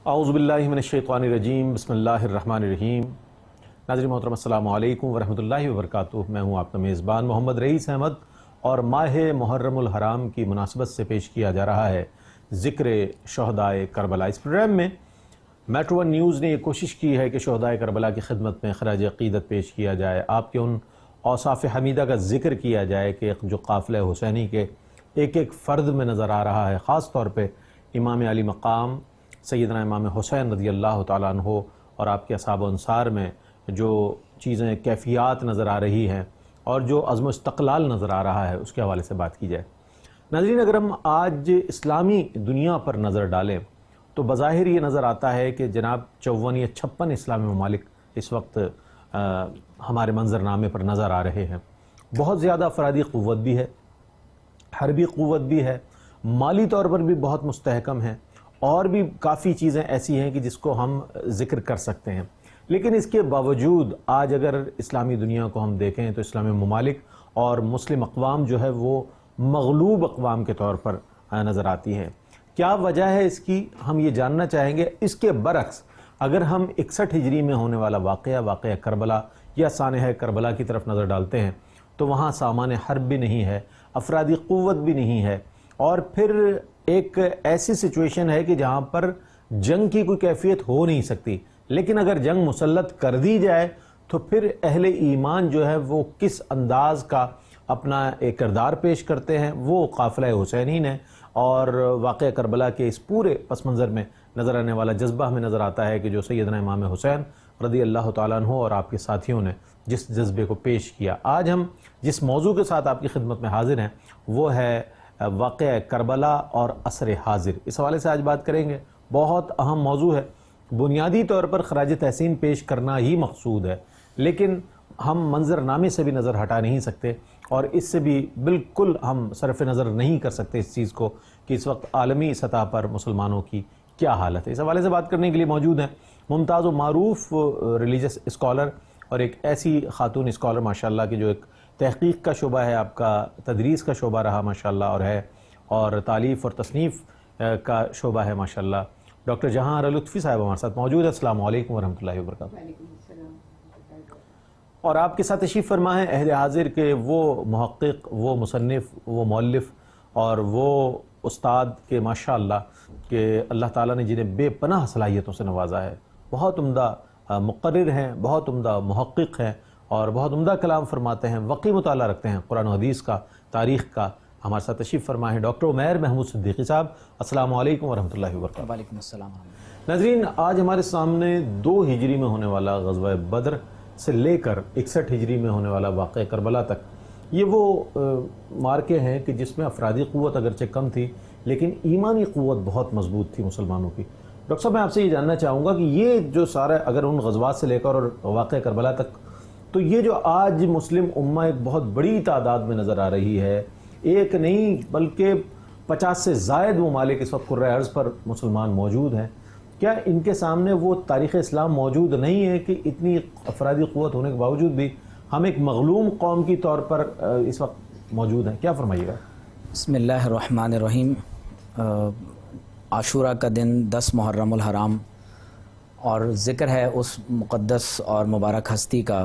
اعوذ باللہ من الشیطان الرجیم بسم اللہ الرحمن الرحیم۔ ناظرین محترم السلام علیکم ورحمۃ اللہ وبرکاتہ۔ میں ہوں آپ کا میزبان محمد رئیس احمد، اور ماہ محرم الحرام کی مناسبت سے پیش کیا جا رہا ہے ذکر شہدائے کربلا۔ اس پروگرام میں میٹرو ون نیوز نے یہ کوشش کی ہے کہ شہدائے کربلا کی خدمت میں خراج عقیدت پیش کیا جائے، آپ کے ان اوصاف حمیدہ کا ذکر کیا جائے کہ جو قافلہ حسینی کے ایک ایک فرد میں نظر آ رہا ہے، خاص طور پہ امام علی مقام سیدنا امام حسین رضی اللہ تعالیٰ عنہ اور آپ کے اصحاب و انصار میں جو چیزیں کیفیات نظر آ رہی ہیں اور جو عزم و استقلال نظر آ رہا ہے، اس کے حوالے سے بات کی جائے۔ ناظرین، اگر ہم آج اسلامی دنیا پر نظر ڈالیں تو بظاہر یہ نظر آتا ہے کہ جناب 54 یا 56 اسلامی ممالک اس وقت ہمارے منظرنامے پر نظر آ رہے ہیں۔ بہت زیادہ افرادی قوت بھی ہے، حربی قوت بھی ہے، مالی طور پر بھی بہت مستحکم ہے، اور بھی کافی چیزیں ایسی ہیں کہ جس کو ہم ذکر کر سکتے ہیں۔ لیکن اس کے باوجود آج اگر اسلامی دنیا کو ہم دیکھیں تو اسلامی ممالک اور مسلم اقوام جو ہے وہ مغلوب اقوام کے طور پر نظر آتی ہیں۔ کیا وجہ ہے اس کی، ہم یہ جاننا چاہیں گے۔ اس کے برعکس اگر ہم 61 ہجری میں ہونے والا واقعہ کربلا یا سانحہ کربلا کی طرف نظر ڈالتے ہیں تو وہاں سامان حرب بھی نہیں ہے، افرادی قوت بھی نہیں ہے، اور پھر ایک ایسی سچویشن ہے کہ جہاں پر جنگ کی کوئی کیفیت ہو نہیں سکتی، لیکن اگر جنگ مسلط کر دی جائے تو پھر اہل ایمان جو ہے وہ کس انداز کا اپنا ایک کردار پیش کرتے ہیں، وہ قافلہ حسینین ہے۔ اور واقعہ کربلا کے اس پورے پس منظر میں نظر آنے والا جذبہ ہمیں نظر آتا ہے کہ جو سیدنا امام حسین رضی اللہ تعالیٰ عنہ اور آپ کے ساتھیوں نے جس جذبے کو پیش کیا۔ آج ہم جس موضوع کے ساتھ آپ کی خدمت میں حاضر ہیں وہ ہے واقعہ کربلا اور عصر حاضر۔ اس حوالے سے آج بات کریں گے۔ بہت اہم موضوع ہے، بنیادی طور پر خراج تحسین پیش کرنا ہی مقصود ہے، لیکن ہم منظرنامے سے بھی نظر ہٹا نہیں سکتے، اور اس سے بھی بالکل ہم صرف نظر نہیں کر سکتے اس چیز کو کہ اس وقت عالمی سطح پر مسلمانوں کی کیا حالت ہے۔ اس حوالے سے بات کرنے کے لیے موجود ہیں ممتاز و معروف ریلیجس اسکالر اور ایک ایسی خاتون اسکالر ماشاءاللہ کہ جو ایک تحقیق کا شعبہ ہے، آپ کا تدریس کا شعبہ رہا ماشاءاللہ اور ہے، اور تالیف اور تصنیف کا شعبہ ہے ماشاءاللہ۔ ڈاکٹر جہاں آرا لطفی صاحب ہمارے ساتھ موجود ہے۔ السلام علیکم ورحمۃ اللہ وبرکاتہ۔ اور آپ کے ساتھ تشریف فرما ہے اہل حاضر کے وہ محقق، وہ مصنف، وہ مؤلف اور وہ استاد کہ ماشاءاللہ کہ اللہ تعالیٰ نے جنہیں بے پناہ صلاحیتوں سے نوازا ہے، بہت عمدہ مقرر ہیں، بہت عمدہ محقق ہیں، اور بہت عمدہ کلام فرماتے ہیں، وقی مطالعہ رکھتے ہیں قرآن و حدیث کا، تاریخ کا۔ ہمارے ساتھ تشریف فرما ہے ڈاکٹر عمیر محمود صدیقی صاحب۔ السلام علیکم ورحمۃ اللہ وبرکاتہ۔ وعلیکم السلام۔ ناظرین، آج ہمارے سامنے 2 ہجری میں ہونے والا غزوہ بدر سے لے کر 61 ہجری میں ہونے والا واقعہ کربلا تک یہ وہ مارکے ہیں کہ جس میں افرادی قوت اگرچہ کم تھی لیکن ایمانی قوت بہت مضبوط تھی مسلمانوں کی۔ ڈاکٹر صاحب، میں آپ سے یہ جاننا چاہوں گا کہ یہ جو سارا اگر ان غزوات سے لے کر اور واقعہ کربلا تک، تو یہ جو آج مسلم امہ ایک بہت بڑی تعداد میں نظر آ رہی ہے، ایک نہیں بلکہ 50 سے زائد ممالک اس وقت کرۂ ارض پر مسلمان موجود ہیں، کیا ان کے سامنے وہ تاریخ اسلام موجود نہیں ہے کہ اتنی افرادی قوت ہونے کے باوجود بھی ہم ایک مغلوم قوم کی طور پر اس وقت موجود ہیں؟ کیا فرمائیے گا؟ بسم اللہ الرحمن الرحیم۔ عاشورہ کا دن 10 محرم الحرام، اور ذکر ہے اس مقدس اور مبارک ہستی کا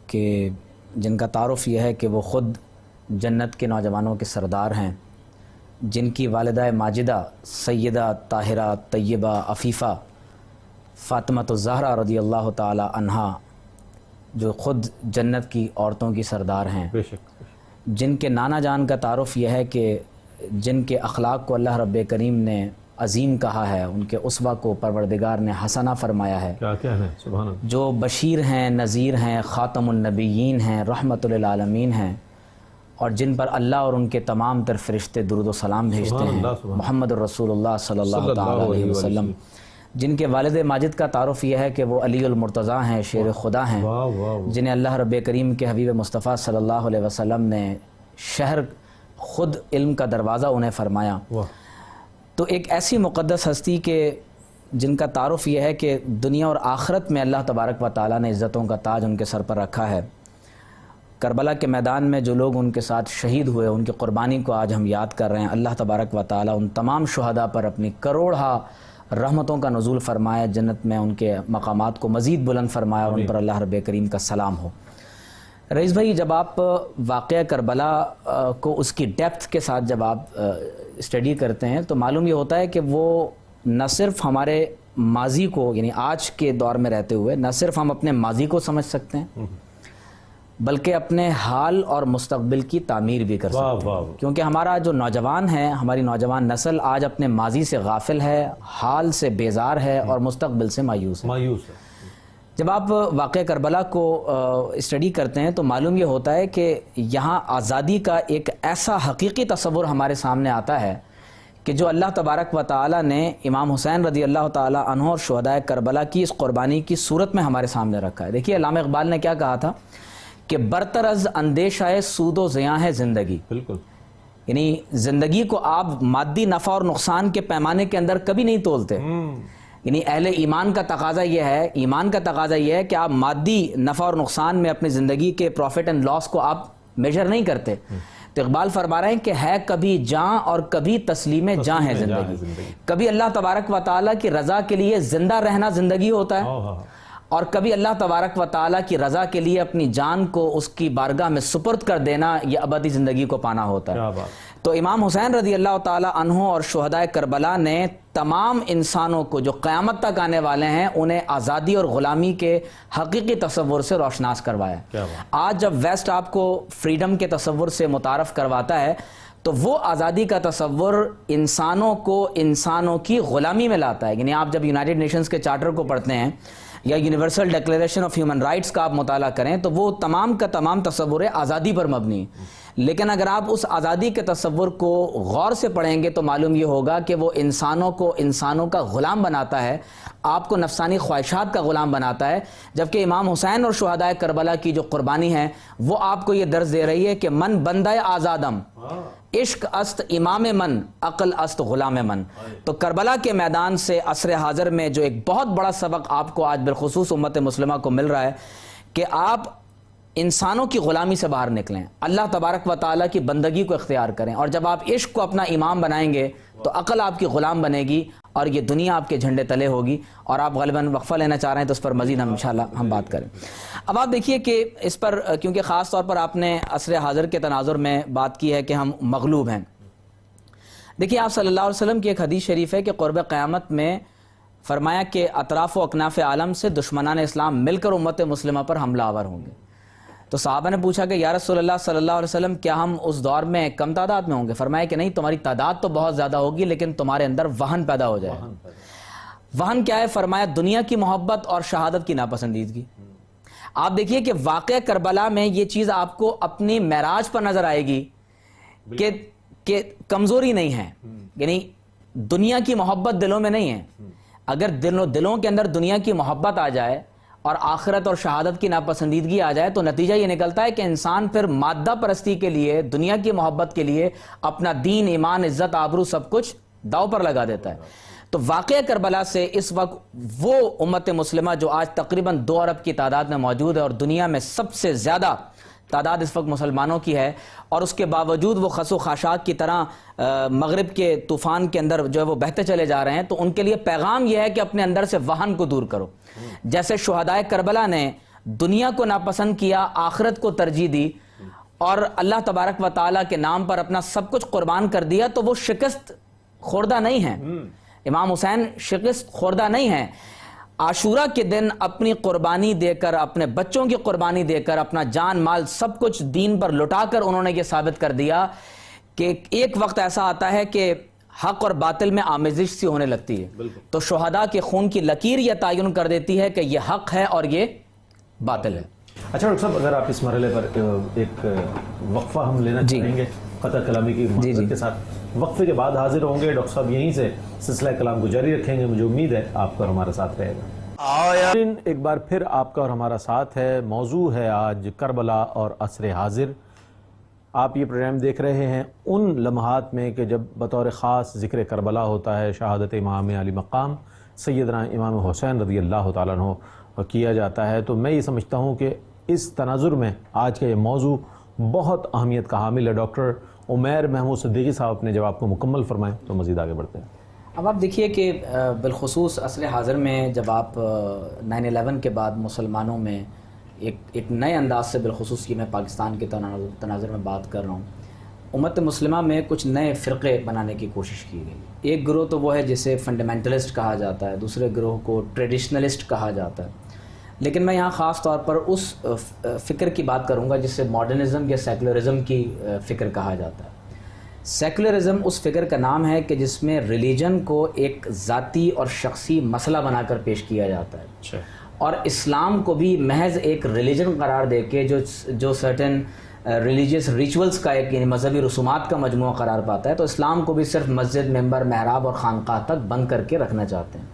کہ جن کا تعارف یہ ہے کہ وہ خود جنت کے نوجوانوں کے سردار ہیں، جن کی والدہ ماجدہ سیدہ طاہرہ طیبہ عفیفہ فاطمہ الزہرا رضی اللہ تعالی عنہا جو خود جنت کی عورتوں کی سردار ہیں، بے شک، جن کے نانا جان کا تعارف یہ ہے کہ جن کے اخلاق کو اللہ رب کریم نے عظیم کہا ہے، ان کے اسوہ کو پروردگار نے حسنہ فرمایا ہے، کیا کہنا ہے، سبحان اللہ، جو جو بشیر ہیں، نذیر ہیں، خاتم النبیین ہیں، رحمت للعالمین ہیں، اور جن پر اللہ اور ان کے تمام تر فرشتے درود و سلام بھیجتے ہیں، محمد الرسول اللہ صلی اللہ تعالی علیہ وسلم، جن کے والد ماجد کا تعارف یہ ہے کہ وہ علی المرتضیٰ ہیں، شیر خدا ہیں، جنہیں اللہ رب کریم کے حبیب مصطفیٰ صلی اللہ علیہ وسلم نے شہر خود علم کا دروازہ انہیں فرمایا۔ تو ایک ایسی مقدس ہستی کے جن کا تعارف یہ ہے کہ دنیا اور آخرت میں اللہ تبارک و تعالیٰ نے عزتوں کا تاج ان کے سر پر رکھا ہے۔ کربلا کے میدان میں جو لوگ ان کے ساتھ شہید ہوئے، ان کی قربانی کو آج ہم یاد کر رہے ہیں۔ اللہ تبارک و تعالیٰ ان تمام شہداء پر اپنی کروڑہا رحمتوں کا نزول فرمائے، جنت میں ان کے مقامات کو مزید بلند فرمائے اور ان پر اللہ رب کریم کا سلام ہو۔ رئیس بھائی، جب آپ واقعہ کربلا کو اس کی ڈیپتھ کے ساتھ جب آپ اسٹڈی کرتے ہیں تو معلوم یہ ہوتا ہے کہ وہ نہ صرف ہمارے ماضی کو، یعنی آج کے دور میں رہتے ہوئے نہ صرف ہم اپنے ماضی کو سمجھ سکتے ہیں بلکہ اپنے حال اور مستقبل کی تعمیر بھی کر سکتے ہیں، کیونکہ ہمارا جو نوجوان ہے، ہماری نوجوان نسل آج اپنے ماضی سے غافل ہے، حال سے بیزار ہے اور مستقبل سے مایوس ہے۔ جب آپ واقعہ کربلا کو اسٹڈی کرتے ہیں تو معلوم یہ ہوتا ہے کہ یہاں آزادی کا ایک ایسا حقیقی تصور ہمارے سامنے آتا ہے کہ جو اللہ تبارک و تعالی نے امام حسین رضی اللہ تعالی عنہ اور شہداء کربلا کی اس قربانی کی صورت میں ہمارے سامنے رکھا ہے۔ دیکھیے علامہ اقبال نے کیا کہا تھا کہ برتر از اندیشہ سود و زیاں ہے زندگی، بالکل، یعنی زندگی کو آپ مادی نفع اور نقصان کے پیمانے کے اندر کبھی نہیں تولتے، یعنی اہل ایمان کا تقاضا یہ ہے، ایمان کا تقاضا یہ ہے کہ آپ مادی نفع اور نقصان میں اپنی زندگی کے پروفٹ اینڈ لاس کو آپ میجر نہیں کرتے۔ تو اقبال فرما رہے ہیں کہ ہے کبھی جاں اور کبھی تسلیم جاں ہے زندگی، کبھی اللہ تبارک و تعالیٰ کی رضا کے لیے زندہ رہنا زندگی ہوتا ہے اور کبھی اللہ تبارک و تعالیٰ کی رضا کے لیے اپنی جان کو اس کی بارگاہ میں سپرد کر دینا، یہ ابدی زندگی کو پانا ہوتا ہے۔ تو امام حسین رضی اللہ تعالیٰ عنہ اور شہداء کربلا نے تمام انسانوں کو جو قیامت تک آنے والے ہیں انہیں آزادی اور غلامی کے حقیقی تصور سے روشناس کروایا۔ آج جب ویسٹ آپ کو فریڈم کے تصور سے متعارف کرواتا ہے تو وہ آزادی کا تصور انسانوں کو انسانوں کی غلامی میں لاتا ہے، یعنی آپ جب یونائٹڈ نیشنز کے چارٹر کو پڑھتے ہیں یا universal declaration of human rights کا آپ مطالعہ کریں تو وہ تمام کا تمام تصور آزادی پر مبنی ہے، لیکن اگر آپ اس آزادی کے تصور کو غور سے پڑھیں گے تو معلوم یہ ہوگا کہ وہ انسانوں کو انسانوں کا غلام بناتا ہے، آپ کو نفسانی خواہشات کا غلام بناتا ہے، جبکہ امام حسین اور شہداء کربلا کی جو قربانی ہے وہ آپ کو یہ درس دے رہی ہے کہ من بندہ آزادم، عشق است امام من، عقل است غلام من۔ تو کربلا کے میدان سے عصر حاضر میں جو ایک بہت بڑا سبق آپ کو آج بالخصوص امت مسلمہ کو مل رہا ہے کہ آپ انسانوں کی غلامی سے باہر نکلیں، اللہ تبارک و تعالیٰ کی بندگی کو اختیار کریں، اور جب آپ عشق کو اپنا امام بنائیں گے تو عقل آپ کی غلام بنے گی اور یہ دنیا آپ کے جھنڈے تلے ہوگی۔ اور آپ غالباً وقفہ لینا چاہ رہے ہیں تو اس پر مزید ہم انشاءاللہ ہم بات کریں۔ اب آپ دیکھیے کہ اس پر کیونکہ خاص طور پر آپ نے عصر حاضر کے تناظر میں بات کی ہے کہ ہم مغلوب ہیں، دیکھیے آپ صلی اللہ علیہ وسلم کی ایک حدیث شریف ہے کہ قرب قیامت میں فرمایا کہ اطراف و اکناف عالم سے دشمنان اسلام مل کر امت مسلمہ پر حملہ آور ہوں گے۔ تو صحابہ نے پوچھا کہ یا رسول اللہ صلی اللہ علیہ وسلم کیا ہم اس دور میں کم تعداد میں ہوں گے؟ فرمایا کہ نہیں، تمہاری تعداد تو بہت زیادہ ہوگی لیکن تمہارے اندر وہن پیدا ہو جائے گا۔ وہن کیا ہے؟ فرمایا دنیا کی محبت اور شہادت کی ناپسندیدگی۔ آپ دیکھیے کہ واقعہ کربلا میں یہ چیز آپ کو اپنی معراج پر نظر آئے گی کہ کمزوری نہیں ہے، یعنی دنیا کی محبت دلوں میں نہیں ہے۔ اگر دلوں کے اندر دنیا کی محبت آ جائے اور آخرت اور شہادت کی ناپسندیدگی آ جائے تو نتیجہ یہ نکلتا ہے کہ انسان پھر مادہ پرستی کے لیے، دنیا کی محبت کے لیے اپنا دین، ایمان، عزت، آبرو سب کچھ داؤ پر لگا دیتا ہے۔ تو واقعہ کربلا سے اس وقت وہ امت مسلمہ جو آج تقریباً 2 ارب کی تعداد میں موجود ہے اور دنیا میں سب سے زیادہ تعداد اس وقت مسلمانوں کی ہے، اور اس کے باوجود وہ خس و خاشاک کی طرح مغرب کے طوفان کے اندر جو ہے وہ بہتے چلے جا رہے ہیں، تو ان کے لیے پیغام یہ ہے کہ اپنے اندر سے وہن کو دور کرو۔ جیسے شہداء کربلا نے دنیا کو ناپسند کیا، آخرت کو ترجیح دی اور اللہ تبارک و تعالیٰ کے نام پر اپنا سب کچھ قربان کر دیا، تو وہ شکست خوردہ نہیں ہیں۔ امام حسین شکست خوردہ نہیں ہیں۔ عاشورہ کے دن اپنی قربانی دے کر، اپنے بچوں کی قربانی دے کر، اپنا جان مال سب کچھ دین پر لٹا کر انہوں نے یہ ثابت کر دیا کہ ایک وقت ایسا آتا ہے کہ حق اور باطل میں آمیزش سی ہونے لگتی ہے، تو شہداء کے خون کی لکیر یہ تعین کر دیتی ہے کہ یہ حق ہے اور یہ باطل ہے۔ اچھا ڈاکٹر صاحب، اگر آپ اس مرحلے پر ایک وقفہ ہم لینا چاہیں گے قطع کلامی کی معذرت کے ساتھ، وقفے کے بعد حاضر ہوں گے ڈاکٹر صاحب، یہیں سے سلسلہ کلام کو جاری رکھیں گے، مجھے امید ہے آپ کا اور ہمارا ساتھ رہے گا۔ ایک بار پھر آپ کا اور ہمارا ساتھ ہے، موضوع ہے آج کربلا اور عصر حاضر۔ آپ یہ پروگرام دیکھ رہے ہیں ان لمحات میں کہ جب بطور خاص ذکر کربلا ہوتا ہے، شہادت امام علی مقام سیدنا امام حسین رضی اللہ تعالیٰ عنہ کیا جاتا ہے، تو میں یہ سمجھتا ہوں کہ اس تناظر میں آج کا یہ موضوع بہت اہمیت کا حامل ہے۔ ڈاکٹر عمیر محمود صدیقی صاحب اپنے جواب کو مکمل فرمائیں تو مزید آگے بڑھتے ہیں۔ اب آپ دیکھیے کہ بالخصوص عصر حاضر میں جب آپ 9/11 کے بعد مسلمانوں میں ایک نئے انداز سے، بالخصوص یہ میں پاکستان کے تناظر میں بات کر رہا ہوں، امت مسلمہ میں کچھ نئے فرقے بنانے کی کوشش کی گئی. ایک گروہ تو وہ ہے جسے فنڈامنٹلسٹ کہا جاتا ہے، دوسرے گروہ کو ٹریڈیشنلسٹ کہا جاتا ہے. لیکن میں یہاں خاص طور پر اس فکر کی بات کروں گا جسے ماڈرنزم یا سیکولرزم کی فکر کہا جاتا ہے. سیکولرزم اس فکر کا نام ہے کہ جس میں ریلیجن کو ایک ذاتی اور شخصی مسئلہ بنا کر پیش کیا جاتا ہے، اور اسلام کو بھی محض ایک ریلیجن قرار دے کے جو سرٹن ریلیجیس ریچولز کا ایک یعنی مذہبی رسومات کا مجموعہ قرار پاتا ہے، تو اسلام کو بھی صرف مسجد، ممبر، محراب اور خانقاہ تک بند کر کے رکھنا چاہتے ہیں.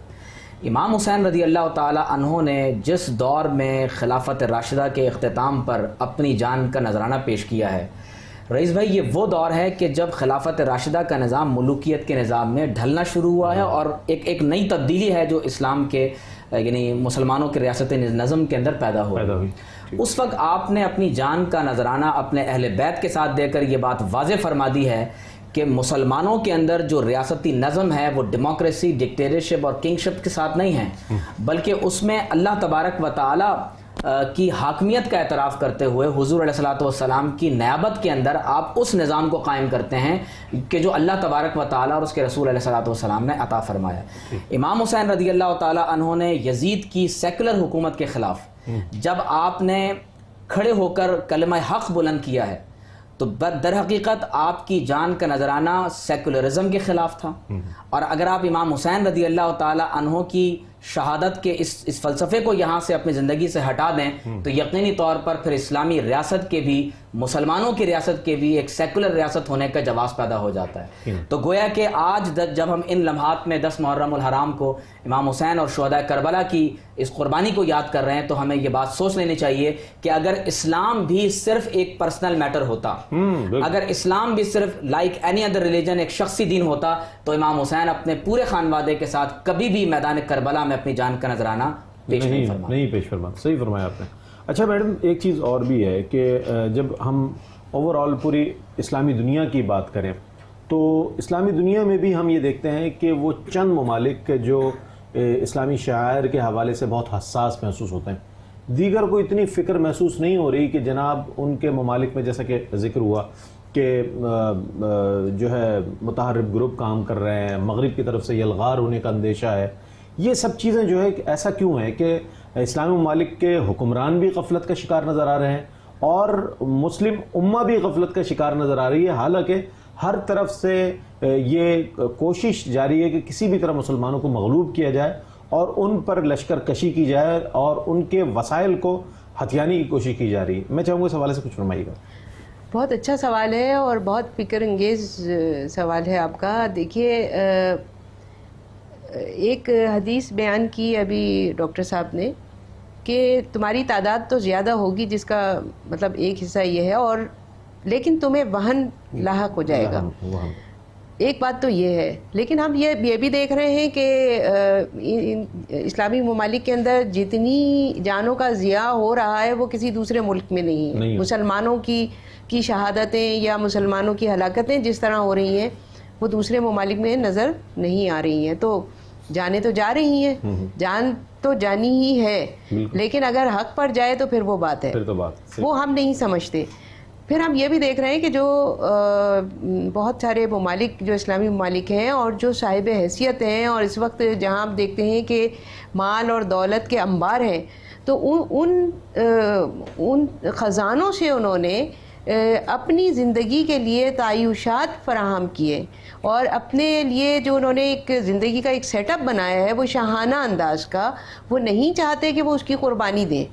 امام حسین رضی اللہ تعالی عنہ نے جس دور میں خلافت راشدہ کے اختتام پر اپنی جان کا نذرانہ پیش کیا ہے، رئیس بھائی یہ وہ دور ہے کہ جب خلافت راشدہ کا نظام ملوکیت کے نظام میں ڈھلنا شروع ہوا ہے، اور ایک نئی تبدیلی ہے جو اسلام کے یعنی مسلمانوں کے ریاست نظم کے اندر پیدا ہوئی. اس وقت آپ نے اپنی جان کا نذرانہ اپنے اہل بیت کے ساتھ دے کر یہ بات واضح فرما دی ہے کہ مسلمانوں کے اندر جو ریاستی نظم ہے وہ ڈیموکریسی، ڈکٹیٹرشپ اور کنگشپ کے ساتھ نہیں ہے، بلکہ اس میں اللہ تبارک و تعالی کی حاکمیت کا اعتراف کرتے ہوئے حضور علیہ الصلوۃ والسلام کی نیابت کے اندر آپ اس نظام کو قائم کرتے ہیں کہ جو اللہ تبارک و تعالی اور اس کے رسول علیہ الصلوۃ والسلام نے عطا فرمایا. امام حسین رضی اللہ تعالی عنہ نے یزید کی سیکولر حکومت کے خلاف جب آپ نے کھڑے ہو کر کلمہ حق بلند کیا ہے تو در حقیقت آپ کی جان کا نذرانہ سیکولرزم کے خلاف تھا. اور اگر آپ امام حسین رضی اللہ تعالی عنہ کی شہادت کے اس فلسفے کو یہاں سے اپنی زندگی سے ہٹا دیں تو یقینی طور پر پھر اسلامی ریاست کے بھی، مسلمانوں کی ریاست کے بھی ایک سیکولر ریاست ہونے کا جواز پیدا ہو جاتا ہے. تو گویا کہ آج جب ہم ان لمحات میں 10 محرم الحرام کو امام حسین اور شہداء کربلا کی اس قربانی کو یاد کر رہے ہیں تو ہمیں یہ بات سوچ لینی چاہیے کہ اگر اسلام بھی صرف ایک پرسنل میٹر ہوتا، اگر اسلام بھی صرف لائک اینی ادر ریلیجن ایک شخصی دین ہوتا، تو امام حسین اپنے پورے خانوادے کے ساتھ کبھی بھی میدان کربلا میں اپنی جان کا نذرانہ نہیں پیش فرما. صحیح فرمایا آپ نے. اچھا میڈم، ایک چیز اور بھی ہے کہ جب ہم اوور آل پوری اسلامی دنیا کی بات کریں تو اسلامی دنیا میں بھی ہم یہ دیکھتے ہیں کہ وہ چند ممالک جو اسلامی شعائر کے حوالے سے بہت حساس محسوس ہوتے ہیں، دیگر کو اتنی فکر محسوس نہیں ہو رہی کہ جناب ان کے ممالک میں جیسا کہ ذکر ہوا کہ جو ہے متحرک گروپ کام کر رہے ہیں، مغرب کی طرف سے یلغار ہونے کا اندیشہ ہے. یہ سب چیزیں جو ہے ایسا کیوں ہے کہ اسلامی ممالک کے حکمران بھی غفلت کا شکار نظر آ رہے ہیں اور مسلم امہ بھی غفلت کا شکار نظر آ رہی ہے، حالانکہ ہر طرف سے یہ کوشش جاری ہے کہ کسی بھی طرح مسلمانوں کو مغلوب کیا جائے اور ان پر لشکر کشی کی جائے اور ان کے وسائل کو ہتھیانے کی کوشش کی جا رہی ہے. میں چاہوں گا اس حوالے سے کچھ فرمائیے گا. بہت اچھا سوال ہے اور بہت فکر انگیز سوال ہے آپ کا. دیکھیے ایک حدیث بیان کی ابھی ڈاکٹر صاحب نے کہ تمہاری تعداد تو زیادہ ہوگی، جس کا مطلب ایک حصہ یہ ہے، اور لیکن تمہیں وہن لاحق ہو جائے گا. ایک بات تو یہ ہے، لیکن ہم یہ بھی دیکھ رہے ہیں کہ اسلامی ممالک کے اندر جتنی جانوں کا ضیاع ہو رہا ہے وہ کسی دوسرے ملک میں نہیں ہے. مسلمانوں کی شہادتیں یا مسلمانوں کی ہلاکتیں جس طرح ہو رہی ہیں وہ دوسرے ممالک میں نظر نہیں آ رہی ہیں. تو جانیں تو جا رہی ہیں، جان تو جانی ہی ہے، لیکن اگر حق پر جائے تو پھر وہ بات ہے، وہ ہم نہیں سمجھتے. پھر ہم یہ بھی دیکھ رہے ہیں کہ جو بہت سارے ممالک جو اسلامی ممالک ہیں اور جو صاحب حیثیت ہیں، اور اس وقت جہاں ہم دیکھتے ہیں کہ مال اور دولت کے انبار ہیں، تو ان خزانوں سے انہوں نے اپنی زندگی کے لیے تعیشات فراہم کیے اور اپنے لیے جو انہوں نے ایک زندگی کا ایک سیٹ اپ بنایا ہے وہ شاہانہ انداز کا، وہ نہیں چاہتے کہ وہ اس کی قربانی دیں.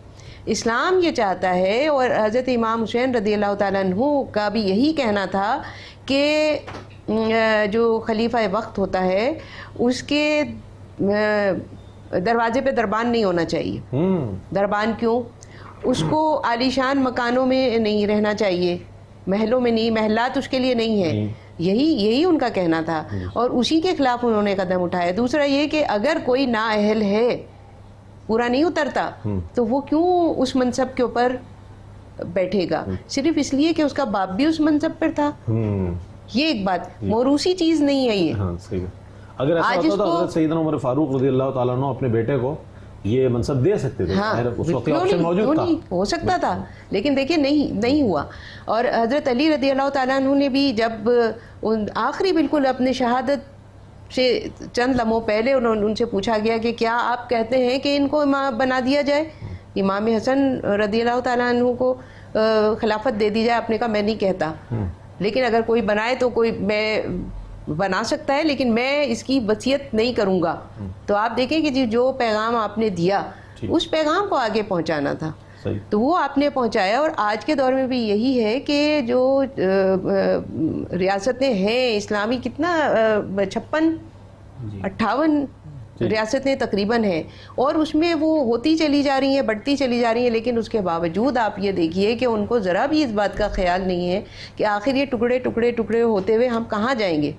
اسلام یہ چاہتا ہے، اور حضرت امام حسین رضی اللہ تعالیٰ عنہ کا بھی یہی کہنا تھا کہ جو خلیفہ وقت ہوتا ہے اس کے دروازے پہ دربان نہیں ہونا چاہیے. دربان کیوں؟ اس کو عالیشان مکانوں میں نہیں رہنا چاہیے، محلوں میں نہیں، محلات اس کے لیے نہیں ہیں. یہی ان کا کہنا تھا اور اسی کے خلاف انہوں نے قدم اٹھایا. دوسرا یہ کہ اگر کوئی نااہل ہے، پورا نہیں اترتا، تو وہ کیوں اس منصب کے اوپر بیٹھے گا؟ صرف اس لیے کہ اس کا باپ بھی اس منصب پر تھا. یہ ایک بات، موروثی چیز نہیں ہے یہ. اگر ایسا ہوتا تو حضرت سیدنا عمر فاروق رضی اللہ تعالیٰ عنہ اپنے بیٹے کو یہ منصب دے سکتے تھے. اس وقت آپشن موجود تھا, ہو سکتا تھا, لیکن دیکھیں نہیں ہوا. اور حضرت علی رضی اللہ تعالیٰ عنہ نے بھی جب آخری بالکل اپنے شہادت سے چند لمحوں پہلے ان سے پوچھا گیا کہ کیا آپ کہتے ہیں کہ ان کو امام بنا دیا جائے, امام حسن رضی اللہ تعالیٰ عنہ کو خلافت دے دی جائے, آپ نے کہا میں نہیں کہتا, لیکن اگر کوئی بنائے تو کوئی میں بنا سکتا ہے, لیکن میں اس کی وصیت نہیں کروں گا. تو آپ دیکھیں کہ جو پیغام آپ نے دیا اس پیغام کو آگے پہنچانا تھا, تو وہ آپ نے پہنچایا. اور آج کے دور میں بھی یہی ہے کہ جو ریاستیں ہیں اسلامی, کتنا 56-58 ریاستیں تقریباً ہیں, اور اس میں وہ ہوتی چلی جا رہی ہیں, بڑھتی چلی جا رہی ہیں, لیکن اس کے باوجود آپ یہ دیکھیے کہ ان کو ذرا بھی اس بات کا خیال نہیں ہے کہ آخر یہ ٹکڑے ٹکڑے ٹکڑے ہوتے ہوئے ہم کہاں جائیں گے.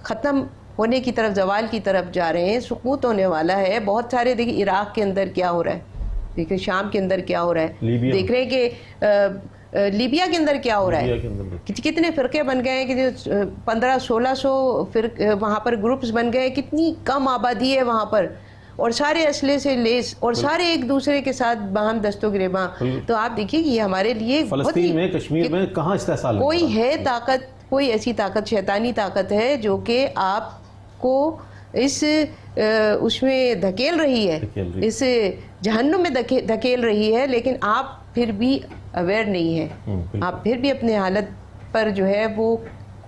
ختم ہونے کی طرف, زوال کی طرف جا رہے ہیں, سقوط ہونے والا ہے. بہت سارے دیکھیں عراق کے اندر کیا ہو رہا ہے, دیکھیں شام کے اندر کیا ہو رہا ہے, دیکھ رہے ہیں کہ لیبیا کے اندر کیا ہو رہا ہے, کتنے فرقے بن گئے ہیں کہ جو 1500-1600 وہاں پر گروپس بن گئے, کتنی کم آبادی ہے وہاں پر, اور سارے اسلحے سے لیس, اور سارے ایک دوسرے کے ساتھ باہم دست و گریباں. تو آپ دیکھیے کہ یہ ہمارے لیے فلسطین میں, کشمیر میں کہاں استحصال کوئی ہے طاقت, کوئی ایسی طاقت, شیطانی طاقت ہے جو کہ آپ کو اس میں دھکیل رہی ہے, اس جہنم میں دھکیل رہی ہے, لیکن آپ پھر بھی اویئر نہیں ہے, آپ پھر بھی اپنے حالت پر جو ہے وہ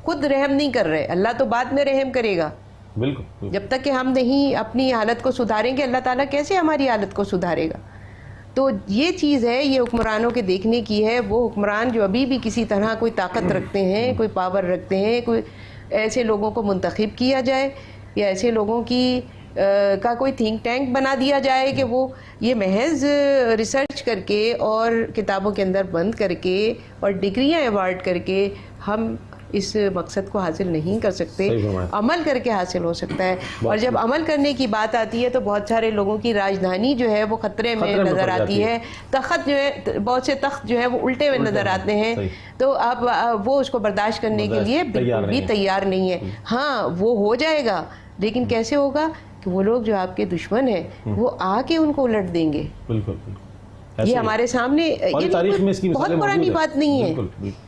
خود رحم نہیں کر رہے. اللہ تو بعد میں رحم کرے گا, بالکل. جب تک کہ ہم نہیں اپنی حالت کو سدھاریں گے, اللہ تعالیٰ کیسے ہماری حالت کو سدھارے گا. تو یہ چیز ہے, یہ حکمرانوں کے دیکھنے کی ہے. وہ حکمران جو ابھی بھی کسی طرح کوئی طاقت رکھتے ہیں, کوئی پاور رکھتے ہیں, کوئی ایسے لوگوں کو منتخب کیا جائے, یا ایسے لوگوں کی کا کوئی تھنک ٹینک بنا دیا جائے کہ وہ یہ محض ریسرچ کر کے اور کتابوں کے اندر بند کر کے اور ڈگریاں ایوارڈ کر کے ہم اس مقصد کو حاصل نہیں کر سکتے. عمل کر کے حاصل ہو سکتا ہے. اور جب عمل کرنے کی بات آتی ہے تو بہت سارے لوگوں کی راجدھانی جو ہے وہ خطرے میں نظر آتی ہے, تخت جو ہے, بہت سے تخت جو ہے وہ الٹے ہوئے نظر آتے ہیں, تو اب وہ اس کو برداشت کرنے کے لیے بالکل بھی تیار نہیں ہے. ہاں وہ ہو جائے گا, لیکن کیسے ہوگا کہ وہ لوگ جو آپ کے دشمن ہیں وہ آ کے ان کو الٹ دیں گے. یہ ہمارے سامنے بہت پرانی بات نہیں ہے,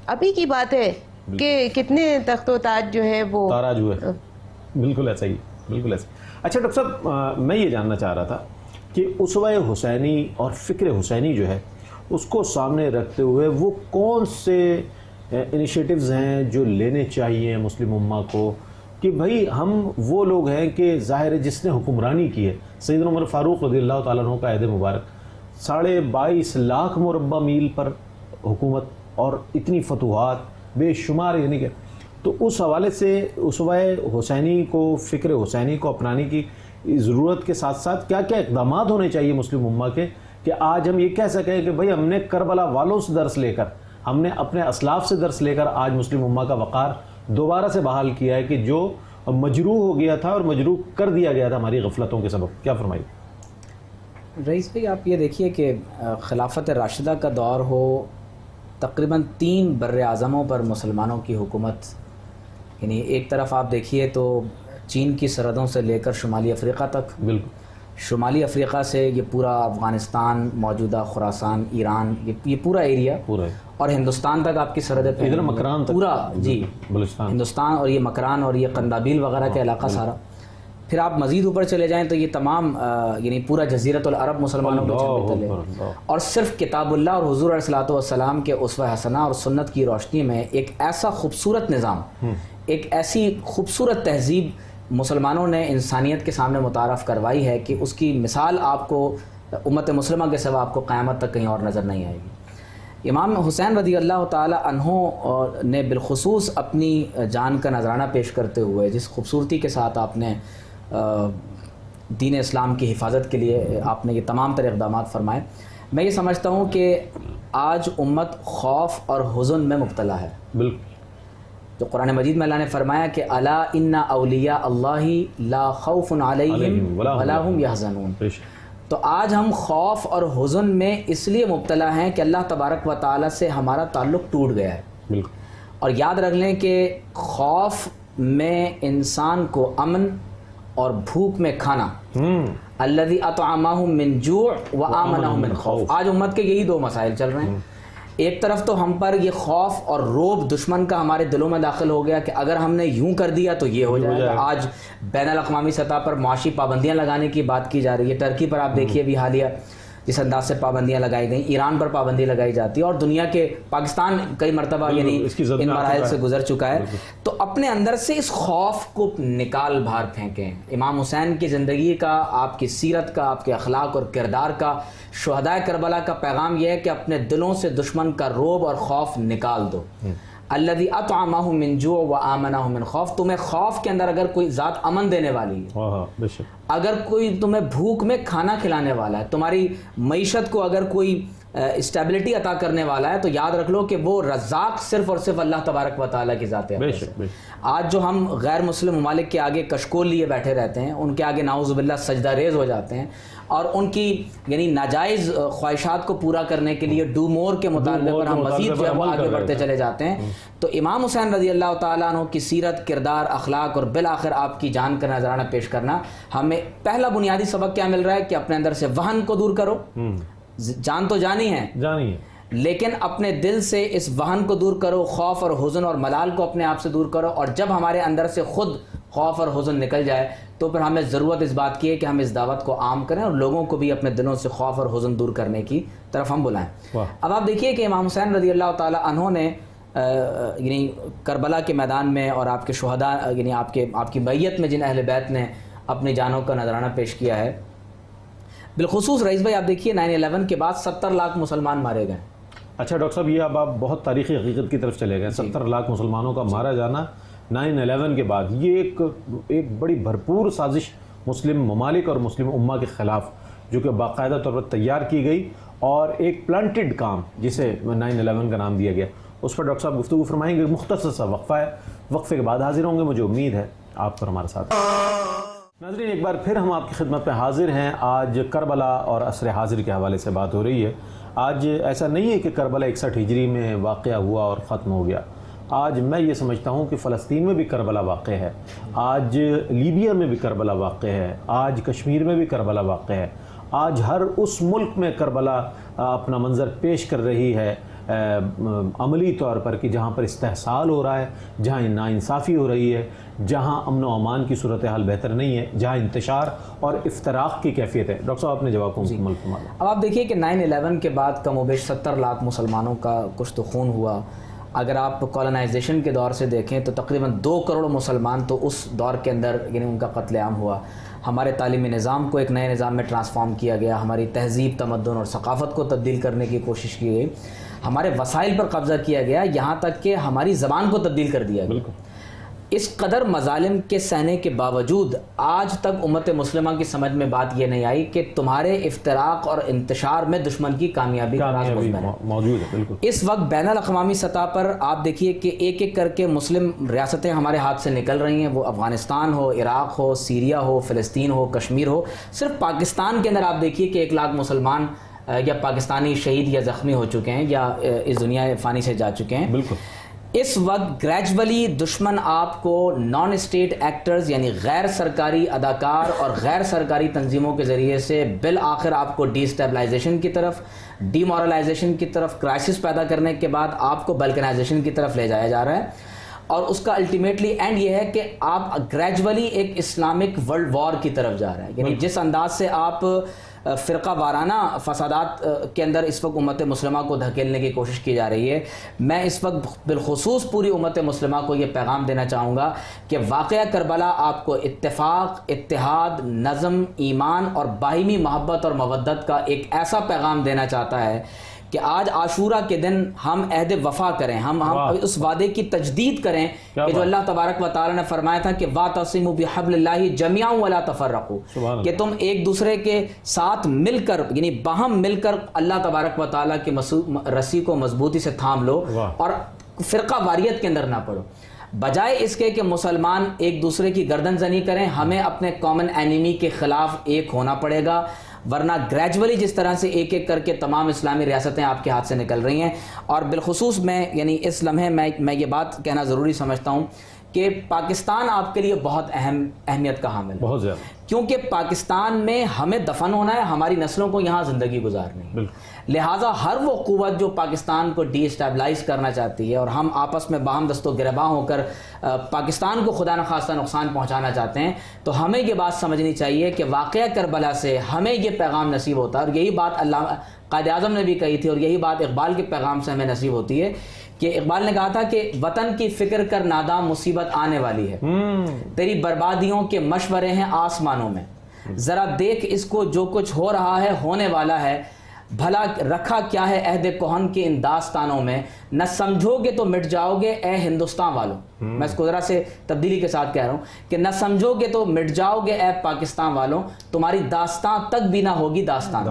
ابھی کی بات ہے کہ کتنے تخت و تاج جو ہے وہ تاراج ہوئے. بالکل ایسا ہی, بالکل ایسا. اچھا ڈاکٹر صاحب, میں یہ جاننا چاہ رہا تھا کہ اسوہ حسینی اور فکر حسینی جو ہے اس کو سامنے رکھتے ہوئے وہ کون سے انیشیٹوز ہیں جو لینے چاہیے مسلم امہ کو, کہ بھائی ہم وہ لوگ ہیں کہ ظاہر ہے جس نے حکمرانی کی ہے, سیدنا عمر فاروق رضی اللہ تعالیٰ عنہ کا عہد مبارک, 22.5 لاکھ مربع میل پر حکومت اور اتنی فتوحات بے شمار, یعنی کہ تو اس حوالے سے اسوہ حسینی کو, فکر حسینی کو اپنانے کی ضرورت کے ساتھ ساتھ کیا کیا اقدامات ہونے چاہیے مسلم امہ کے کہ آج ہم یہ کہہ سکیں کہ بھئی ہم نے کربلا والوں سے درس لے کر, ہم نے اپنے اسلاف سے درس لے کر آج مسلم امہ کا وقار دوبارہ سے بحال کیا ہے کہ جو مجروح ہو گیا تھا اور مجروح کر دیا گیا تھا ہماری غفلتوں کے سبب. کیا فرمائیے رئیس بھائی؟ آپ یہ دیکھیے کہ خلافت راشدہ کا دور ہو, تقریباً 3 بر اعظموں پر مسلمانوں کی حکومت, یعنی ایک طرف آپ دیکھیے تو چین کی سرحدوں سے لے کر شمالی افریقہ تک, بالکل شمالی افریقہ سے یہ پورا افغانستان, موجودہ خراسان, ایران, یہ پورا ایریا پورا, اور ہندوستان تک آپ کی سرحد پہ, مکران پورا, جی بلوچستان, ہندوستان, اور یہ مکران اور یہ قندابیل وغیرہ کے علاقہ سارا. پھر آپ مزید اوپر چلے جائیں تو یہ تمام یعنی پورا جزیرۃ العرب مسلمانوں کے چھپے تلے, اور صرف کتاب اللہ اور حضور علیہ الصلوۃ والسلام کے اسوہ حسنہ اور سنت کی روشنی میں ایک ایسا خوبصورت نظام, ایک ایسی خوبصورت تہذیب مسلمانوں نے انسانیت کے سامنے متعارف کروائی ہے کہ اس کی مثال آپ کو امت مسلمہ کے سوا آپ کو قیامت تک کہیں اور نظر نہیں آئے گی. امام حسین رضی اللہ تعالی عنہ نے بالخصوص اپنی جان کا نذرانہ پیش کرتے ہوئے جس خوبصورتی کے ساتھ آپ نے دین اسلام کی حفاظت کے لیے آپ نے یہ تمام تر اقدامات فرمائے, میں یہ سمجھتا ہوں کہ آج امت خوف اور حزن میں مبتلا ہے. بالکل, جو قرآن مجید میں اللہ نے فرمایا کہ الا ان اولیاء اللہ لا خوف علیہم ولا هم یحزنون, تو آج ہم خوف اور حزن میں اس لیے مبتلا ہیں کہ اللہ تبارک و تعالی سے ہمارا تعلق ٹوٹ گیا ہے. بالکل, اور یاد رکھ لیں کہ خوف میں انسان کو امن اور بھوک میں کھانا، الذی اطعمہم من جوع وآمنہم من خوف. آج امت کے یہی دو مسائل چل رہے ہیں. ایک طرف تو ہم پر یہ خوف اور روب دشمن کا ہمارے دلوں میں داخل ہو گیا کہ اگر ہم نے یوں کر دیا تو یہ ہو جائے گا. آج بین الاقوامی سطح پر معاشی پابندیاں لگانے کی بات کی جا رہی ہے. ٹرکی پر آپ دیکھیے بھی حالیہ جس انداز سے پابندیاں لگائی گئیں، ایران پر پابندی لگائی جاتی ہے، اور دنیا کے پاکستان کئی مرتبہ یعنی ان مراحل سے گزر چکا ہے. تو اپنے اندر سے اس خوف کو نکال باہر پھینکیں. امام حسین کی زندگی کا، آپ کی سیرت کا، آپ کے اخلاق اور کردار کا، شہدائے کربلا کا پیغام یہ ہے کہ اپنے دلوں سے دشمن کا روب اور خوف نکال دو. الذی اطعمہم من جوع وآمنہم من خوف. تمہیں خوف کے اندر اگر کوئی ذات امن دینے والی ہے، اگر کوئی تمہیں بھوک میں کھانا کھلانے والا ہے، تمہاری معیشت کو اگر کوئی اسٹیبلٹی عطا کرنے والا ہے، تو یاد رکھ لو کہ وہ رزاق صرف اور صرف اللہ تبارک و تعالیٰ کی ذات ہے. آج جو ہم غیر مسلم ممالک کے آگے کشکول لیے بیٹھے رہتے ہیں، ان کے آگے نعوذ باللہ سجدہ ریز ہو جاتے ہیں، اور ان کی یعنی ناجائز خواہشات کو پورا کرنے کے لیے ڈو مور کے مطالبے پر ہم مزید جو ہے وہ آگے بڑھتے چلے جاتے ہیں. تو امام حسین رضی اللہ تعالیٰ عنہ کی سیرت، کردار، اخلاق اور بالآخر آپ کی جان کا نذرانہ پیش کرنا، ہمیں پہلا بنیادی سبق کیا مل رہا ہے کہ اپنے اندر سے وہن کو دور کرو. جان تو جانی ہے لیکن اپنے دل سے اس وہن کو دور کرو، خوف اور حزن اور ملال کو اپنے آپ سے دور کرو. اور جب ہمارے اندر سے خود خوف اور حزن نکل جائے تو پھر ہمیں ضرورت اس بات کی ہے کہ ہم اس دعوت کو عام کریں اور لوگوں کو بھی اپنے دلوں سے خوف اور حزن دور کرنے کی طرف ہم بلائیں. اب آپ دیکھیے کہ امام حسین رضی اللہ تعالیٰ عنہ نے یعنی کربلا کے میدان میں اور آپ کے شہداء یعنی آپ کی میت میں جن اہل بیت نے اپنی جانوں کا نذرانہ پیش کیا ہے، بالخصوص رئیس بھائی آپ دیکھیے 9/11 کے بعد 70 لاکھ مسلمان مارے گئے. اچھا ڈاکٹر صاحب، یہ اب آپ بہت تاریخی حقیقت کی طرف چلے گئے. 70 لاکھ مسلمانوں کا مارا جانا 9/11 کے بعد، یہ ایک بڑی بھرپور سازش مسلم ممالک اور مسلم امہ کے خلاف جو کہ باقاعدہ طور پر تیار کی گئی، اور ایک پلانٹڈ کام جسے 9/11 کا نام دیا گیا، اس پر ڈاکٹر صاحب گفتگو فرمائیں گے. مختصر سا وقفہ ہے، وقفے کے بعد حاضر ہوں گے. مجھے امید ہے آپ پر ہمارے ساتھ. ناظرین، ایک بار پھر ہم آپ کی خدمت میں حاضر ہیں. آج کربلا اور عصر حاضر کے حوالے سے بات ہو رہی ہے. آج ایسا نہیں ہے کہ کربلا 61 ہجری میں واقعہ ہوا اور ختم ہو گیا. آج میں یہ سمجھتا ہوں کہ فلسطین میں بھی کربلا واقع ہے، آج لیبیا میں بھی کربلا واقع ہے، آج کشمیر میں بھی کربلا واقع ہے. آج ہر اس ملک میں کربلا اپنا منظر پیش کر رہی ہے عملی طور پر، کہ جہاں پر استحصال ہو رہا ہے، جہاں ناانصافی ہو رہی ہے، جہاں امن و امان کی صورتحال بہتر نہیں ہے، جہاں انتشار اور افتراق کی کیفیت ہے. ڈاکٹر صاحب اپنے جواب کو مکمل فرمائیں. اب آپ دیکھیے کہ 9/11 کے بعد کم و بیش 70 لاکھ مسلمانوں کا کچھ تو خون ہوا. اگر آپ کالونائزیشن کے دور سے دیکھیں تو تقریباً 2 کروڑ مسلمان تو اس دور کے اندر یعنی ان کا قتل عام ہوا. ہمارے تعلیمی نظام کو ایک نئے نظام میں ٹرانسفارم کیا گیا، ہماری تہذیب، تمدن اور ثقافت کو تبدیل کرنے کی کوشش کی گئی، ہمارے وسائل پر قبضہ کیا گیا، یہاں تک کہ ہماری زبان کو تبدیل کر دیا گیا. اس قدر مظالم کے سہنے کے باوجود آج تک امت مسلمہ کی سمجھ میں بات یہ نہیں آئی کہ تمہارے افتراق اور انتشار میں دشمن کی کامیابی موجود ہے. بالکل اس وقت بین الاقوامی سطح پر آپ دیکھیے کہ ایک ایک کر کے مسلم ریاستیں ہمارے ہاتھ سے نکل رہی ہیں، وہ افغانستان ہو، عراق ہو، سیریا ہو، فلسطین ہو، کشمیر ہو. صرف پاکستان کے اندر آپ دیکھیے کہ 1 لاکھ مسلمان یا پاکستانی شہید یا زخمی ہو چکے ہیں یا اس دنیا فانی سے جا چکے ہیں. بالکل اس وقت گریجولی دشمن آپ کو نان اسٹیٹ ایکٹرز یعنی غیر سرکاری اداکار اور غیر سرکاری تنظیموں کے ذریعے سے بالآخر آپ کو ڈی اسٹیبلائزیشن کی طرف، ڈی مورلائزیشن کی طرف، کرائسس پیدا کرنے کے بعد آپ کو بلکنائزیشن کی طرف لے جایا جا رہا ہے. اور اس کا الٹیمیٹلی اینڈ یہ ہے کہ آپ گریجولی ایک اسلامک ورلڈ وار کی طرف جا رہے ہیں. یعنی جس انداز سے آپ فرقہ وارانہ فسادات کے اندر اس وقت امت مسلمہ کو دھکیلنے کی کوشش کی جا رہی ہے، میں اس وقت بالخصوص پوری امت مسلمہ کو یہ پیغام دینا چاہوں گا کہ واقعہ کربلا آپ کو اتفاق، اتحاد، نظم، ایمان اور باہمی محبت اور مودت کا ایک ایسا پیغام دینا چاہتا ہے کہ آج عاشورہ کے دن ہم عہد وفا کریں، ہم اس وعدے کی تجدید کریں کہ جو اللہ تبارک و تعالی نے فرمایا تھا کہ وَاعْتَصِمُوا بِحَبْلِ اللَّهِ جَمِيعًا وَلَا تَفَرَّقُوا، کہ تم ایک دوسرے کے ساتھ مل کر یعنی باہم مل کر اللہ تبارک و تعالی کی رسی کو مضبوطی سے تھام لو اور فرقہ واریت کے اندر نہ پڑو. بجائے اس کے کہ مسلمان ایک دوسرے کی گردن زنی کریں، ہمیں اپنے کامن اینیمی کے خلاف ایک ہونا پڑے گا، ورنہ گریجولی جس طرح سے ایک ایک کر کے تمام اسلامی ریاستیں آپ کے ہاتھ سے نکل رہی ہیں. اور بالخصوص میں یعنی اس لمحے میں یہ بات کہنا ضروری سمجھتا ہوں کہ پاکستان آپ کے لیے بہت اہمیت کا حامل ہے، بہت زیادہ، کیونکہ پاکستان میں ہمیں دفن ہونا ہے، ہماری نسلوں کو یہاں زندگی گزارنی ہے، لہٰذا ہر وہ قوت جو پاکستان کو ڈی اسٹیبلائز کرنا چاہتی ہے اور ہم آپس میں باہم دست و گریباں ہو کر پاکستان کو خدا نخواستہ نقصان پہنچانا چاہتے ہیں، تو ہمیں یہ بات سمجھنی چاہیے کہ واقعہ کربلا سے ہمیں یہ پیغام نصیب ہوتا ہے، اور یہی بات اللہ قائد اعظم نے بھی کہی تھی، اور یہی بات اقبال کے پیغام سے ہمیں نصیب ہوتی ہے کہ اقبال نے کہا تھا کہ وطن کی فکر کر نادام مصیبت آنے والی ہے، تیری بربادیوں کے مشورے ہیں آسمانوں میں، ذرا دیکھ اس کو جو کچھ ہو رہا ہے ہونے والا ہے، بھلا رکھا کیا ہے عہد کہن کے ان داستانوں میں، نہ سمجھو گے تو مٹ جاؤ گے اے ہندوستان والوں. میں اس کو ذرا سے تبدیلی کے ساتھ کہہ رہا ہوں کہ نہ سمجھو گے تو مٹ جاؤ گے اے پاکستان والوں، تمہاری داستان تک بھی نہ ہوگی داستان.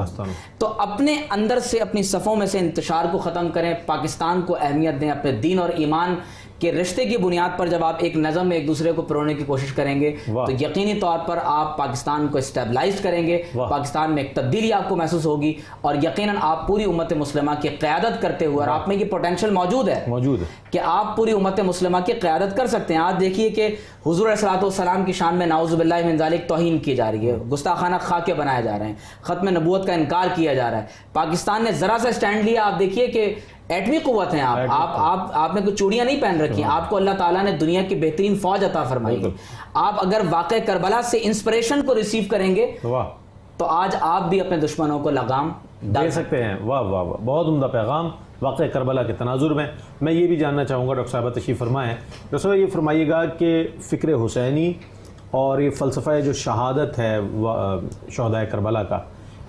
تو اپنے اندر سے اپنی صفوں میں سے انتشار کو ختم کریں، پاکستان کو اہمیت دیں، اپنے دین اور ایمان کہ رشتے کی بنیاد پر جب آپ ایک نظم میں ایک دوسرے کو پرونے کی کوشش کریں گے تو یقینی طور پر آپ پاکستان کو اسٹیبلائز کریں گے، پاکستان میں ایک تبدیلی آپ کو محسوس ہوگی، اور یقیناً آپ پوری امت مسلمہ کی قیادت کرتے ہوئے، اور آپ میں یہ پوٹینشیل موجود ہے کہ آپ پوری امت مسلمہ کی قیادت کر سکتے ہیں. آج دیکھیے کہ حضور علیہ الصلوۃ والسلام کی شان میں نعوذ باللہ من ذالک توہین کی جا رہی ہے، گستاخانہ خاکے بنائے جا رہے ہیں، ختم نبوت کا انکار کیا جا رہا ہے. پاکستان نے ذرا سا سٹینڈ لیا، آپ دیکھیے کہ ایٹمی قوت ہیں آپ نے کوئی چوڑیاں نہیں پہن رکھی ہیں، آپ کو اللہ تعالیٰ نے دنیا کی بہترین فوج عطا فرمائی ہے. آپ اگر واقع کربلا سے انسپریشن کو ریسیو کریں گے تو آج آپ بھی اپنے دشمنوں کو لگام دے سکتے ہیں. واہ واہ واہ، بہت عمدہ پیغام واقع کربلا کے تناظر میں. میں یہ بھی جاننا چاہوں گا، ڈاکٹر صاحبہ تشریف فرمائیں، ڈاکٹر صاحب یہ فرمائیے گا کہ فکر حسینی اور یہ فلسفہ جو شہادت ہے شہدائے کربلا کا،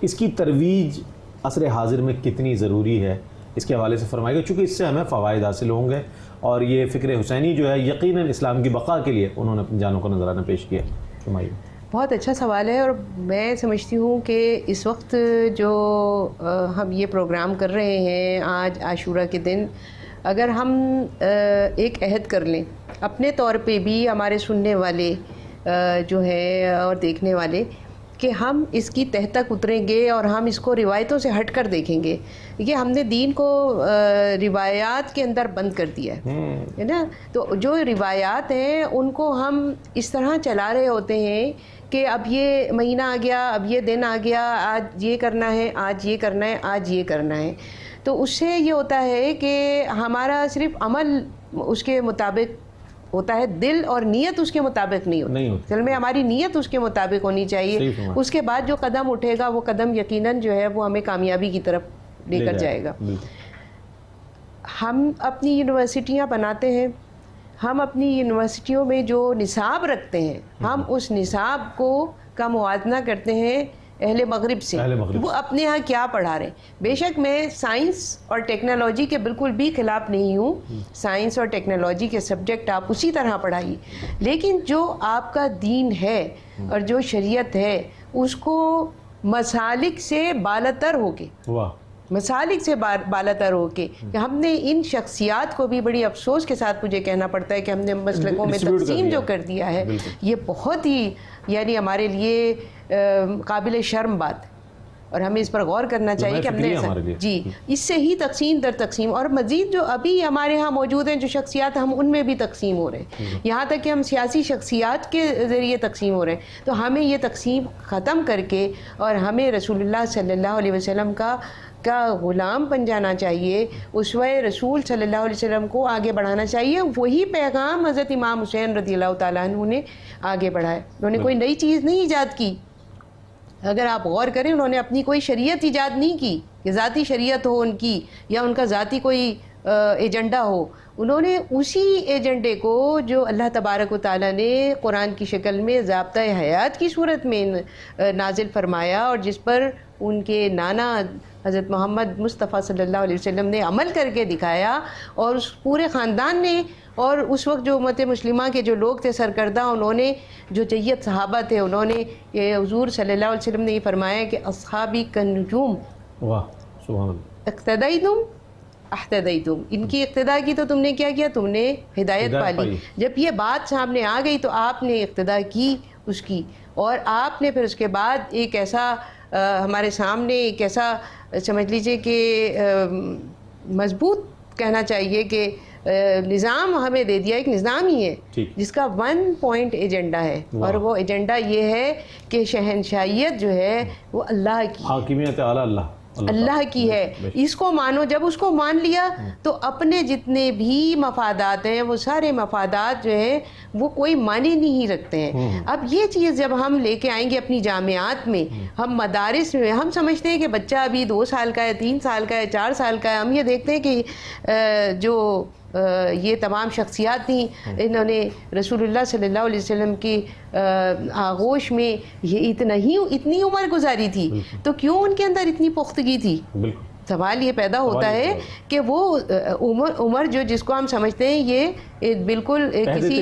اس کی ترویج عصر حاضر میں کتنی ضروری ہے، اس کے حوالے سے فرمائے گا، چونکہ اس سے ہمیں فوائد حاصل ہوں گے، اور یہ فکر حسینی جو ہے یقیناً اسلام کی بقا کے لیے انہوں نے اپنی جانوں کو نذرانہ پیش کیا. فرمائیے. بہت اچھا سوال ہے، اور میں سمجھتی ہوں کہ اس وقت جو ہم یہ پروگرام کر رہے ہیں آج عاشورہ کے دن، اگر ہم ایک عہد کر لیں اپنے طور پہ بھی، ہمارے سننے والے جو ہیں اور دیکھنے والے، کہ ہم اس کی تہ تک اتریں گے اور ہم اس کو روایتوں سے ہٹ کر دیکھیں گے. یہ ہم نے دین کو روایات کے اندر بند کر دیا ہے نا، تو جو روایات ہیں ان کو ہم اس طرح چلا رہے ہوتے ہیں کہ اب یہ مہینہ آ گیا، اب یہ دن آ گیا، آج یہ کرنا ہے، آج یہ کرنا ہے، آج یہ کرنا ہے. تو اس سے یہ ہوتا ہے کہ ہمارا صرف عمل اس کے مطابق ہوتا ہے، دل اور نیت اس کے مطابق نہیں ہوتی. اصل میں ہماری نیت اس کے مطابق ہونی چاہیے. اس کے بعد جو قدم اٹھے گا وہ قدم یقیناً جو ہے وہ ہمیں کامیابی کی طرف لے کر جائے گا. ہم اپنی یونیورسٹیاں بناتے ہیں، ہم اپنی یونیورسٹیوں میں جو نصاب رکھتے ہیں، ہم اس نصاب کا موازنہ کرتے ہیں اہل مغرب سے، وہ اپنے ہاں کیا پڑھا رہے ہیں. بے شک میں سائنس اور ٹیکنالوجی کے بالکل بھی خلاف نہیں ہوں، سائنس اور ٹیکنالوجی کے سبجیکٹ آپ اسی طرح پڑھائیے، لیکن جو آپ کا دین ہے اور جو شریعت ہے اس کو مسالک سے بالاتر ہو کے، مسالک سے بالاتر ہو کے، کہ ہم نے ان شخصیات کو بھی بڑی افسوس کے ساتھ مجھے کہنا پڑتا ہے کہ ہم نے مسلکوں میں تقسیم جو کر دیا ہے، یہ بہت ہی یعنی ہمارے لیے قابل شرم بات، اور ہمیں اس پر غور کرنا چاہیے کہ ہم نے جی اس سے ہی تقسیم در تقسیم، اور مزید جو ابھی ہمارے ہاں موجود ہیں جو شخصیات، ہم ان میں بھی تقسیم ہو رہے ہیں، یہاں تک کہ ہم سیاسی شخصیات کے ذریعے تقسیم ہو رہے ہیں. تو ہمیں یہ تقسیم ختم کر کے اور ہمیں رسول اللہ صلی اللہ علیہ وسلم کا غلام بن جانا چاہیے، اسوہ رسول صلی اللہ علیہ وسلم کو آگے بڑھانا چاہیے. وہی پیغام حضرت امام حسین رضی اللہ تعالیٰ عنہ نے آگے بڑھایا. انہوں نے کوئی نئی چیز نہیں ایجاد کی، اگر آپ غور کریں انہوں نے اپنی کوئی شریعت ایجاد نہیں کی کہ ذاتی شریعت ہو ان کی یا ان کا ذاتی کوئی ایجنڈا ہو. انہوں نے اسی ایجنڈے کو جو اللہ تبارک و تعالیٰ نے قرآن کی شکل میں ضابطۂ حیات کی صورت میں نازل فرمایا، اور جس پر ان کے نانا حضرت محمد مصطفیٰ صلی اللہ علیہ وسلم نے عمل کر کے دکھایا، اور اس پورے خاندان نے، اور اس وقت جو امت مسلمہ کے جو لوگ تھے سرکردہ، انہوں نے جو جید صحابہ تھے، انہوں نے یہ حضور صلی اللہ علیہ وسلم نے یہ فرمایا کہ اصحابی کالنجوم، واہ سبحان اللہ، اقتدیتم احتدیتم، ان کی اقتدا کی تو تم نے کیا کیا، تم نے ہدایت پالی. جب یہ بات سامنے آ گئی تو آپ نے اقتدا کی اس کی، اور آپ نے پھر اس کے بعد ایک ایسا ہمارے سامنے ایک ایسا سمجھ لیجئے کہ مضبوط کہنا چاہیے کہ نظام ہمیں دے دیا، ایک نظام ہی ہے جس کا 1 پوائنٹ ایجنڈا ہے، اور وہ ایجنڈا یہ ہے کہ شہنشاہیت جو ہے وہ اللہ کی، حاکمیت اعلیٰ اللہ کی ہے، اس کو مانو۔ جب اس کو مان لیا تو اپنے جتنے بھی مفادات ہیں وہ سارے مفادات جو ہیں وہ کوئی معنی نہیں رکھتے ہیں۔ اب یہ چیز جب ہم لے کے آئیں گے اپنی جامعات میں، ہم مدارس میں، ہم سمجھتے ہیں کہ بچہ ابھی 2 سال کا ہے، 3 سال کا ہے، 4 سال کا ہے، ہم یہ دیکھتے ہیں کہ جو یہ تمام شخصیات تھیں، انہوں نے رسول اللہ صلی اللہ علیہ وسلم کی آغوش میں یہ اتنی عمر گزاری تھی، تو کیوں ان کے اندر اتنی پختگی تھی؟ سوال یہ پیدا ہوتا ہے کہ وہ عمر جو جس کو ہم سمجھتے ہیں یہ بالکل کسی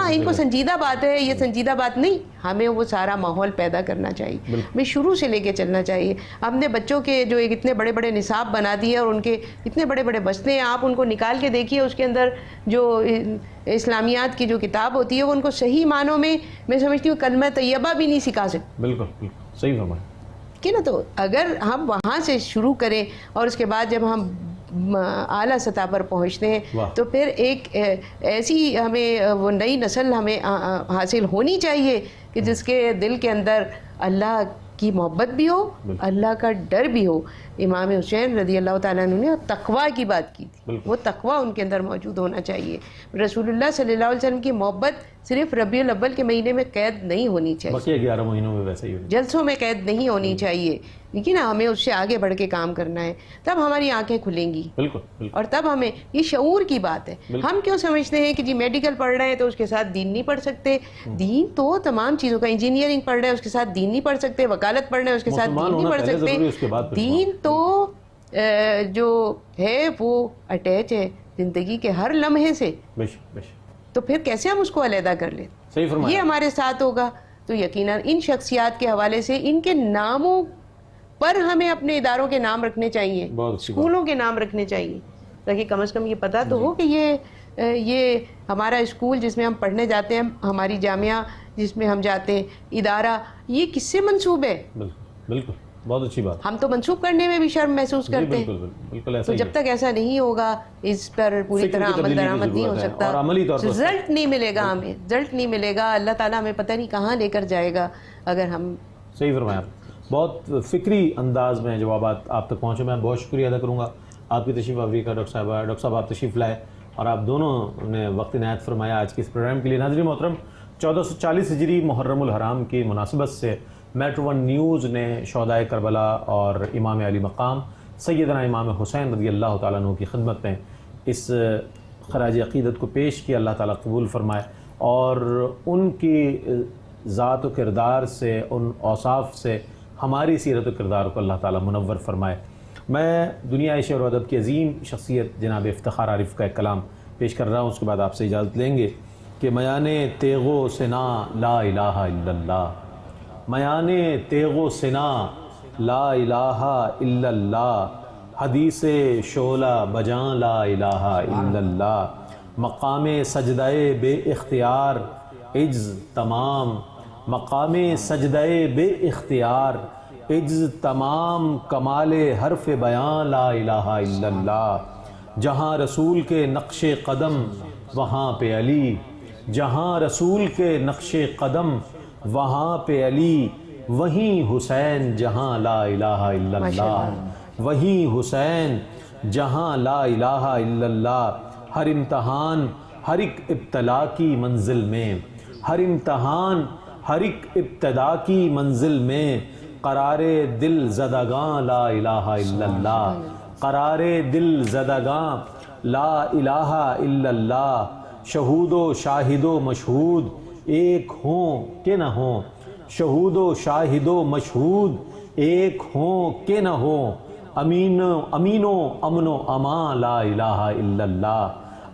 ان کو سنجیدہ بات ہے، یہ سنجیدہ بات نہیں، ہمیں وہ سارا ماحول پیدا کرنا چاہیے، ہمیں شروع سے لے کے چلنا چاہیے۔ ہم نے بچوں کے جو اتنے بڑے بڑے نصاب بنا دیے اور ان کے اتنے بڑے بڑے بستے ہیں، آپ ان کو نکال کے دیکھیے، اس کے اندر جو اسلامیات کی جو کتاب ہوتی ہے وہ ان کو صحیح معنوں میں سمجھتی ہوں کلمہ طیبہ بھی نہیں سکھا سکتے۔ بالکل صحیح فرمایا کہ نا، تو اگر ہم وہاں سے شروع کریں اور اس کے بعد جب ہم اعلیٰ سطح پر پہنچتے ہیں تو پھر ایک ایسی ہمیں وہ نئی نسل ہمیں حاصل ہونی چاہیے کہ جس کے دل کے اندر اللہ کی محبت بھی ہو، اللہ کا ڈر بھی ہو۔ امام حسین رضی اللہ تعالیٰ عنہ نے تقویٰ کی بات کی تھی، وہ تقویٰ ان کے اندر موجود ہونا چاہیے۔ رسول اللہ صلی اللہ علیہ وسلم کی محبت صرف ربیع الاول کے مہینے میں قید نہیں ہونی چاہیے، بقیہ 11 مہینوں میں ویسے ہی جلسوں میں قید نہیں ہونی چاہیے، لیکن ہمیں اس سے آگے بڑھ کے کام کرنا ہے، تب ہماری آنکھیں کھلیں گی۔ بالکل اور تب ہمیں یہ شعور کی بات ہے۔ ہم کیوں سمجھتے ہیں کہ جی میڈیکل پڑھ رہے ہیں تو اس کے ساتھ دین نہیں پڑھ سکتے؟ دین تو تمام چیزوں کا، انجینئرنگ پڑھ رہے ہیں اس کے ساتھ دین نہیں پڑھ سکتے، وکالت پڑھ رہے ہیں اس کے ساتھ دین نہیں پڑھ سکتے۔ دین تو جو ہے وہ اٹیچ ہے زندگی کے ہر لمحے سے، تو پھر کیسے ہم اس کو علیحدہ کر لیں؟ یہ ہمارے ساتھ ہوگا تو یقیناً ان شخصیات کے حوالے سے ان کے ناموں پر ہمیں اپنے اداروں کے نام رکھنے چاہیے، اسکولوں کے نام رکھنے چاہیے، تاکہ کم از کم یہ پتہ تو ہو کہ یہ ہمارا اسکول جس میں ہم پڑھنے جاتے ہیں، ہماری جامعہ جس میں ہم جاتے ہیں، ادارہ، یہ کس سے منسوب ہے۔ بالکل بہت اچھی بات۔ ہم تو منسوخ کرنے میں بھی شرم محسوس کرتے ہیں، تو جب تک ایسا نہیں ہوگا اس پر پوری طرح عمل درآمد نہیں ہو سکتا، رزلٹ نہیں ملے گا، ہمیں رزلٹ نہیں ملے گا، اللہ تعالیٰ ہمیں پتہ نہیں کہاں لے کر جائے گا اگر ہم۔ صحیح فرمایا، بہت فکری انداز میں جوابات آپ تک پہنچے۔ میں بہت شکریہ ادا کروں گا آپ کی تشریف آوری کا، ڈاکٹر صاحب آپ تشریف لائے اور آپ دونوں نے وقت عنایت فرمایا آج کے اس پروگرام کے لیے۔ ناظرین محترم، 1440 ہجری محرم الحرام کی مناسبت سے میٹرو ون نیوز نے شہدائے کربلا اور امام علی مقام سیدنا امام حسین رضی اللہ تعالیٰ عنہ کی خدمت میں اس خراج عقیدت کو پیش کیا۔ اللہ تعالیٰ قبول فرمائے اور ان کی ذات و کردار سے، ان اوصاف سے ہماری سیرت و کردار کو اللہ تعالیٰ منور فرمائے۔ میں دنیا شعر و ادب کی عظیم شخصیت جناب افتخار عارف کا ایک کلام پیش کر رہا ہوں، اس کے بعد آپ سے اجازت لیں گے کہ میانے تیغ و سنا لا الہ الا اللہ، میانے تیغ و سنا لا الہ الا اللہ، حدیث شعلہ بجاں لا الہ الا اللہ، مقام سجدہ بے اختیار عجز تمام، مقام سجدہ بے اختیار عجز تمام، کمال حرف بیان لا الہ الا اللہ، جہاں رسول کے نقش قدم وہاں پہ علی، جہاں رسول کے نقش قدم وہاں پہ علی، وہیں حسین جہاں لا الہ الا اللہ، وہیں حسین جہاں لا الہ الا اللہ، ہر امتحان ہر ایک ابتلا کی منزل میں، ہر امتحان ہر ایک ابتدا کی منزل میں، قرار دل زدگاں لا الہ الا اللہ، قرار دل زدگاں لا الہ الا اللہ، شہود و شاہد و مشہود ایک ہوں کہ نہ ہوں، شہود و شاہد و مشہود ایک ہوں کہ نہ ہوں، امین و امن و امان لا الہ الا اللہ،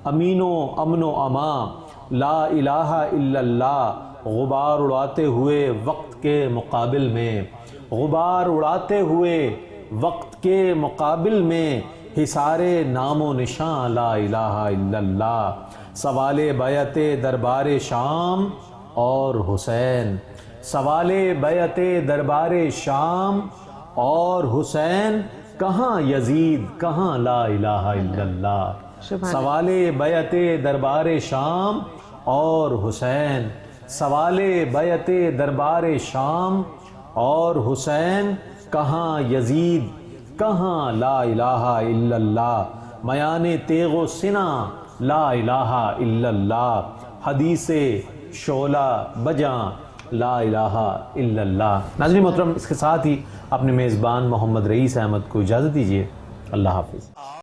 امین و امن و امان لا الہ الا اللہ، غبار اڑاتے ہوئے وقت کے مقابل میں، غبار اڑاتے ہوئے وقت کے مقابل میں، حصار نام و نشان لا الہ الا اللہ، سوال بیعت دربار شام اور حسین، سوال بیعت دربار شام اور حسین، کہاں یزید کہاں لا الہ الا اللہ، سوال بیعت دربار شام اور حسین، سوال بیعت دربار شام اور حسین، کہاں یزید کہاں لا الہ الا اللہ، میان تیغ و سنا لا الہ الا اللہ، حدیث شعلہ بجاں لا الہ الا اللہ۔ ناظرین محترم، اس کے ساتھ ہی اپنے میزبان محمد رئیس احمد کو اجازت دیجیے۔ اللہ حافظ۔